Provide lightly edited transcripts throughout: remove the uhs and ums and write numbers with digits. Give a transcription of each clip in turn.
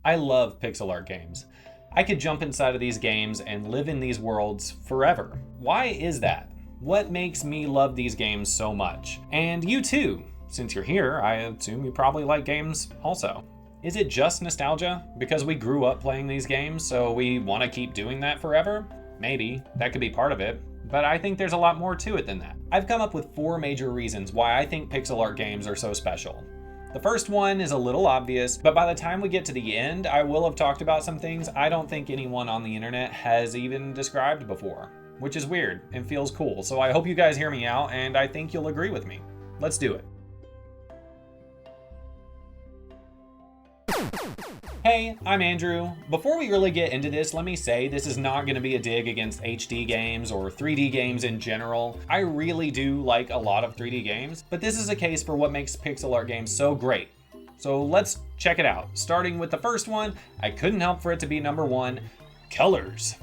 I love pixel art games. I could jump inside of these games and live in these worlds forever. Why is that? What makes me love these games so much? And you too. Since you're here, I assume you probably like games also. Is it just nostalgia? Because we grew up playing these games, so we want to keep doing that forever? Maybe. That could be part of it. But I think there's a lot more to it than that. I've come up with 4 major reasons why I think pixel art games are so special. The first one is a little obvious, but by the time we get to the end, I will have talked about some things I don't think anyone on the internet has even described before, which is weird and feels cool. So I hope you guys hear me out, and I think you'll agree with me. Let's do it. Hey, I'm Andrew. Before we really get into this, let me say this is not going to be a dig against HD games or 3D games in general. I really do like a lot of 3D games, but this is a case for what makes pixel art games so great. So let's check it out. Starting with the first one, I couldn't help for it to be number 1, colors.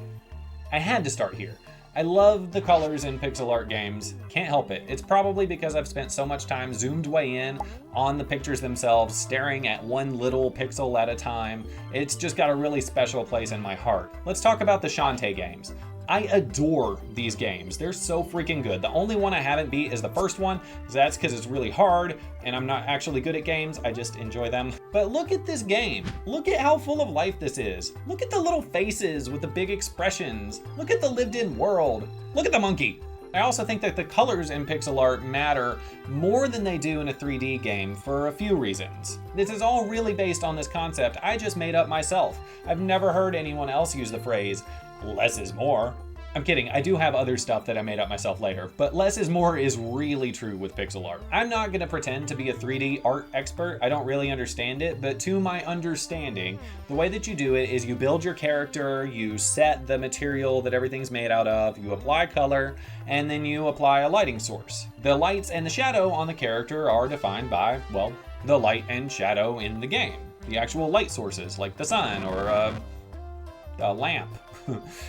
I had to start here. I love the colors in pixel art games. Can't help it. It's probably because I've spent so much time zoomed way in on the pictures themselves, staring at one little pixel at a time. It's just got a really special place in my heart. Let's talk about the Shantae games. I adore these games. They're so freaking good. The only one I haven't beat is the first one. That's because it's really hard and I'm not actually good at games. I just enjoy them. But look at this game. Look at how full of life this is. Look at the little faces with the big expressions. Look at the lived in world. Look at the monkey. I also think that the colors in pixel art matter more than they do in a 3D game for a few reasons. This is all really based on this concept I just made up myself. I've never heard anyone else use the phrase, less is more. I'm kidding, I do have other stuff that I made up myself later, but less is more is really true with pixel art. I'm not gonna pretend to be a 3D art expert. I don't really understand it, but to my understanding, the way that you do it is you build your character, you set the material that everything's made out of, you apply color, and then you apply a lighting source. The lights and the shadow on the character are defined by, well, the light and shadow in the game. The actual light sources, like the sun or a lamp.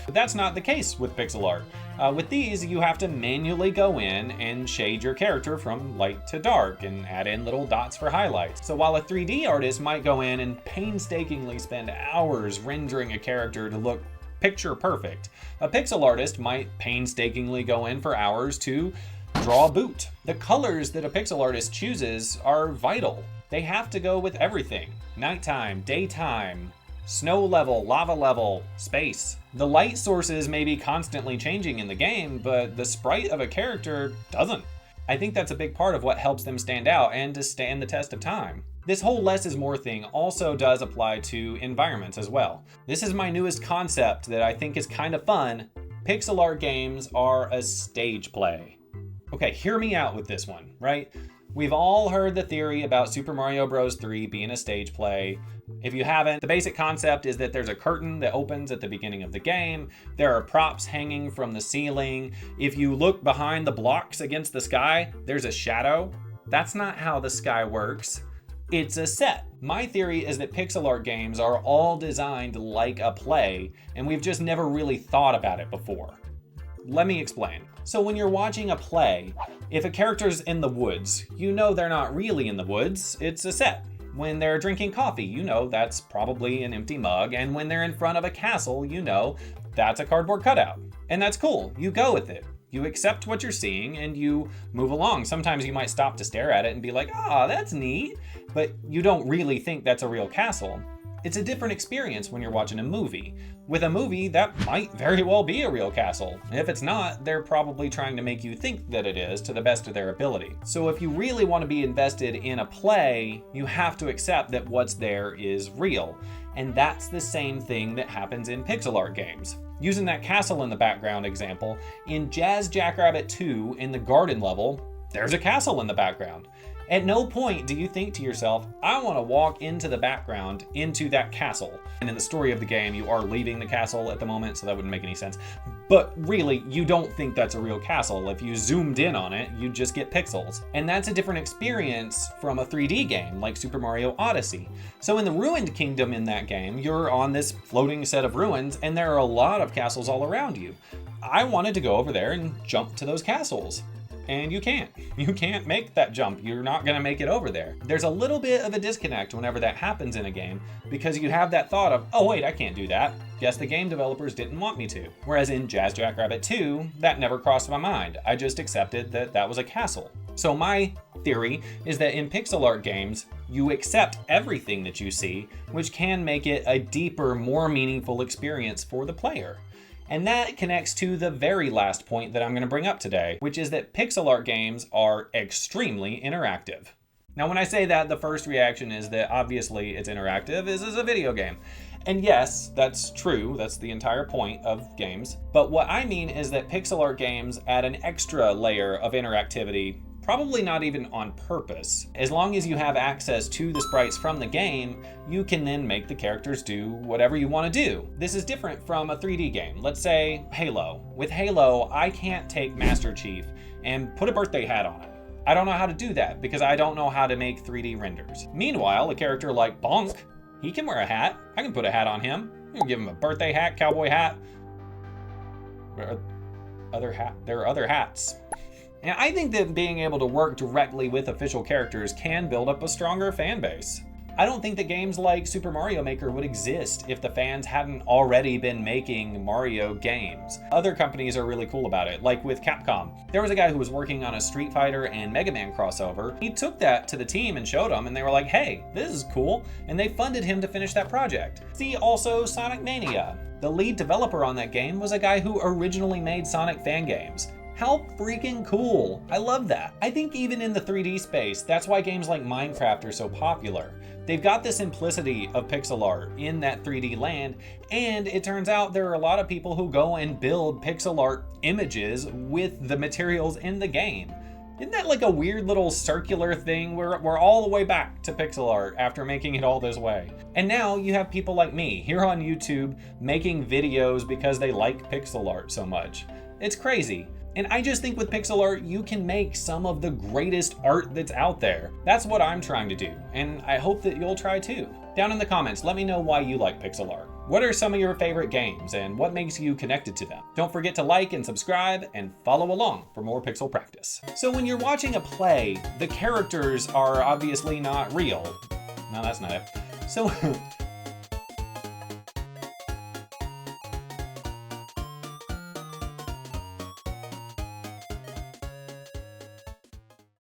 But that's not the case with pixel art. With these, you have to manually go in and shade your character from light to dark and add in little dots for highlights. So while a 3D artist might go in and painstakingly spend hours rendering a character to look picture perfect, a pixel artist might painstakingly go in for hours to draw a boot. The colors that a pixel artist chooses are vital. They have to go with everything. Nighttime, daytime, snow level, lava level, space. The light sources may be constantly changing in the game, but the sprite of a character doesn't. I think that's a big part of what helps them stand out and to stand the test of time. This whole less is more thing also does apply to environments as well. This is my newest concept that I think is kind of fun. Pixel art games are a stage play. Okay, hear me out with this one, right? We've all heard the theory about Super Mario Bros. 3 being a stage play. If you haven't, the basic concept is that there's a curtain that opens at the beginning of the game. There are props hanging from the ceiling. If you look behind the blocks against the sky, there's a shadow. That's not how the sky works. It's a set. My theory is that pixel art games are all designed like a play, and we've just never really thought about it before. Let me explain. So when you're watching a play, if a character's in the woods, you know they're not really in the woods, it's a set. When they're drinking coffee, you know that's probably an empty mug, and when they're in front of a castle, you know that's a cardboard cutout. And that's cool, you go with it. You accept what you're seeing and you move along. Sometimes you might stop to stare at it and be like, that's neat, but you don't really think that's a real castle. It's a different experience when you're watching a movie. With a movie, that might very well be a real castle. If it's not, they're probably trying to make you think that it is to the best of their ability. So if you really want to be invested in a play, you have to accept that what's there is real. And that's the same thing that happens in pixel art games. Using that castle in the background example, in Jazz Jackrabbit 2 in the garden level, there's a castle in the background. At no point do you think to yourself, I want to walk into the background, into that castle. And in the story of the game, you are leaving the castle at the moment, so that wouldn't make any sense. But really, you don't think that's a real castle. If you zoomed in on it, you'd just get pixels. And that's a different experience from a 3D game, like Super Mario Odyssey. So in the Ruined Kingdom in that game, you're on this floating set of ruins, and there are a lot of castles all around you. I wanted to go over there and jump to those castles. and you can't. You can't make that jump. You're not gonna make it over there. There's a little bit of a disconnect whenever that happens in a game because you have that thought of, oh wait, I can't do that. Guess the game developers didn't want me to. Whereas in Jazz Jackrabbit 2, that never crossed my mind. I just accepted that that was a castle. So my theory is that in pixel art games, you accept everything that you see, which can make it a deeper, more meaningful experience for the player. And that connects to the very last point that I'm going to bring up today, which is that pixel art games are extremely interactive. Now, when I say that, the first reaction is that obviously it's interactive. This is a video game. And yes, that's true. That's the entire point of games. But what I mean is that pixel art games add an extra layer of interactivity, probably not even on purpose. As long as you have access to the sprites from the game, you can then make the characters do whatever you want to do. This is different from a 3D game. Let's say Halo. With Halo, I can't take Master Chief and put a birthday hat on him. I don't know how to do that because I don't know how to make 3D renders. Meanwhile, a character like Bonk, he can wear a hat. I can put a hat on him. I can give him a birthday hat, cowboy hat. There are other hats. And I think that being able to work directly with official characters can build up a stronger fan base. I don't think that games like Super Mario Maker would exist if the fans hadn't already been making Mario games. Other companies are really cool about it, like with Capcom. There was a guy who was working on a Street Fighter and Mega Man crossover. He took that to the team and showed them, and they were like, hey, this is cool, and they funded him to finish that project. See also Sonic Mania. The lead developer on that game was a guy who originally made Sonic fan games. How freaking cool. I love that. I think even in the 3D space, that's why games like Minecraft are so popular. They've got the simplicity of pixel art in that 3D land, and it turns out there are a lot of people who go and build pixel art images with the materials in the game. Isn't that like a weird little circular thing? We're all the way back to pixel art after making it all this way. And now you have people like me here on YouTube making videos because they like pixel art so much. It's crazy. And I just think with pixel art, you can make some of the greatest art that's out there. That's what I'm trying to do, and I hope that you'll try too. Down in the comments, let me know why you like pixel art. What are some of your favorite games, and what makes you connected to them? Don't forget to like and subscribe, and follow along for more pixel practice. So when you're watching a play, the characters are obviously not real. No, that's not it. So